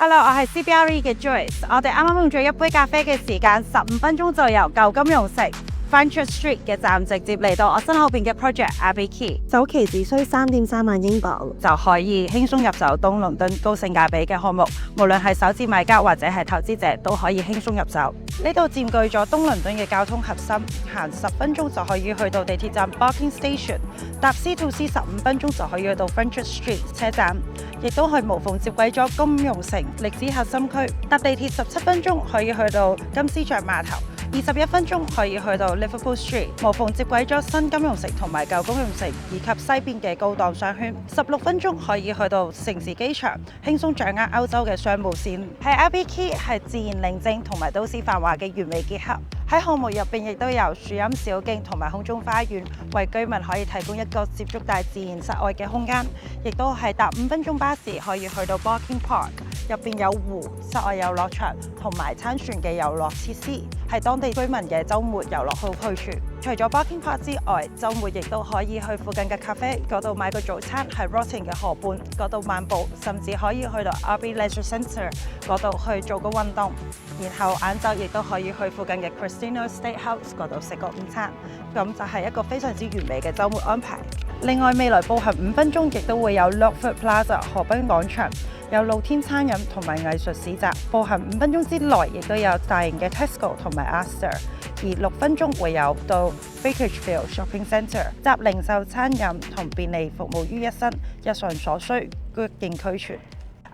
Hello，我係 CBRE 嘅 Joyce。我哋啱啱用咗一杯咖啡嘅時間，15分鐘就由舊金融城 Fenchurch Street 嘅站直接嚟到我身後邊嘅 project Abbey Quay，首期只需3.3萬英鎊，就可以輕鬆入手東倫敦高性價比嘅項目。無論係首次買家或者係投資者，都可以輕鬆入手。呢度佔據咗東倫敦嘅交通核心，行10分鐘就可以去到地鐵站 Barking Station， 搭 C2C 15分鐘就可以去到 Fenchurch Street 車站，亦都係無縫接軌咗金融城歷史核心區。搭地鐵17分鐘可以去到金絲雀碼頭。21分鐘可以去到 Liverpool Street， 無縫接軌咗新金融城同埋舊金融城以及西邊嘅高檔商圈。16分鐘可以去到城市機場，輕鬆掌握歐洲嘅商務線。喺 Abbey Quay 係自然寧靜同埋都市繁華嘅完美結合。喺項目入邊亦都有樹蔭小徑同埋空中花園，為居民可以提供一個接觸大自然室外嘅空間。亦都係搭5分鐘巴士可以去到 Barking Park， 入邊有湖、室外遊樂場同埋撐船嘅遊樂設施，係當地居民嘅週末遊樂好去處。除咗 Barking Park 之外，週末亦都可以去附近嘅咖啡嗰度買個早餐，喺 Rotting 嘅河畔嗰度漫步，甚至可以去到 Abbey Leisure Centre 嗰度去做個運動。然後晏晝亦都可以去附近嘅 Christina Steakhouse 嗰度食個午餐，咁就係一個非常之完美嘅週末安排。另外，未來步行5分鐘亦都會有 Lockwood Plaza 河濱廣場，有露天餐飲同埋藝術市集。步行5分鐘之內，亦都有大型嘅 Tesco 同埋 Asda， 而6分鐘會有到 Bakersfield Shopping Centre， 集零售、餐飲同便利服務於一身，日常所需俱應俱全。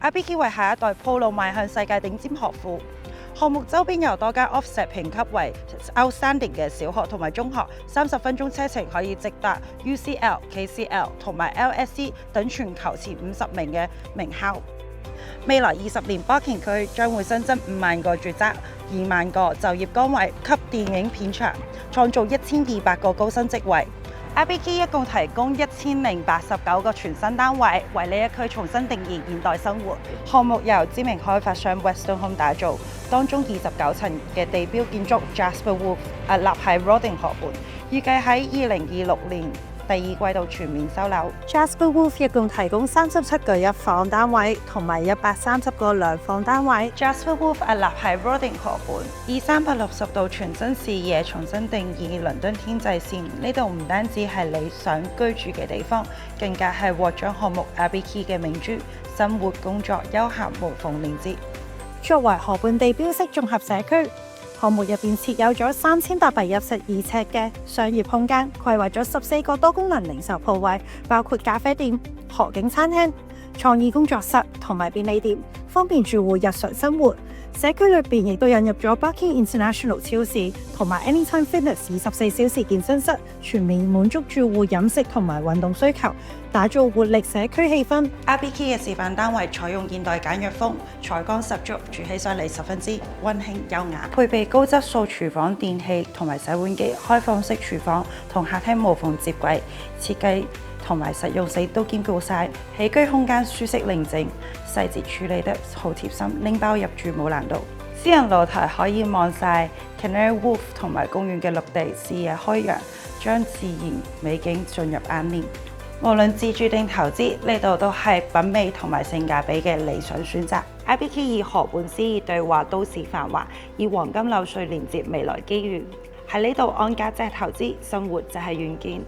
Abbey Quay 為下一代鋪路邁向世界頂尖學府。項目周邊有多間 Ofsted 評級為 Outstanding 嘅小學同埋中學，30分鐘車程可以直達 UCL、KCL 同埋 LSE 等全球前50名嘅名校。未來20年 Barking 區將會新增5萬個住宅、2萬個就業崗位及電影片場，創造1200個高薪職位。Abbey Quay 一共提供1089個全新單位，為呢一區重新定義現代生活。項目由知名開發商 Weston Home 打造，當中29層嘅地標建築 Jasper Wolf 屹立喺 Rotting 河畔，預計喺2026年第二季度全面收樓。Jasper Wolf 一共提供37個一房單位同埋130個兩房單位。Jasper Wolf 屹立喺 Rotting 河畔，以360度全新視野重新定義倫敦天際線。呢度唔單止係你想居住嘅地方，更加係獲獎項目 Abbey Quay 嘅明珠，生活、工作、休閒無縫連接。作為河畔地標式綜合社區，項目入邊設有咗3812尺嘅商業空間，規劃咗14個多功能零售鋪位，包括咖啡店、河景餐廳、創意工作室同埋便利店，方便住戶日常生活。社區裏邊亦都引入咗 Barking International 超市同埋 Anytime Fitness 24小時健身室，全面滿足住戶飲食同埋運動需求，打造活力社區氣氛。Abbey Quay 嘅示範單位採用現代簡約風，採光十足，住起上嚟十分之溫馨優雅，配備高質素廚房電器同埋洗碗機，開放式廚房同客廳無縫接軌，設計同埋實用性都兼顧晒，起居空間舒適寧靜，細節處理得好貼心，拎包入住冇難度。私人露台可以望晒 Canary Wharf 同埋公園嘅綠地，視野開揚，將自然美景進入眼簾。無論自住定投資，呢度都係品味同埋性價比嘅理想選擇。Abbey Quay 以河畔詩意對話都市繁華，以黃金柳絮連接未來機遇。喺呢度按價值投資，生活就係遠見。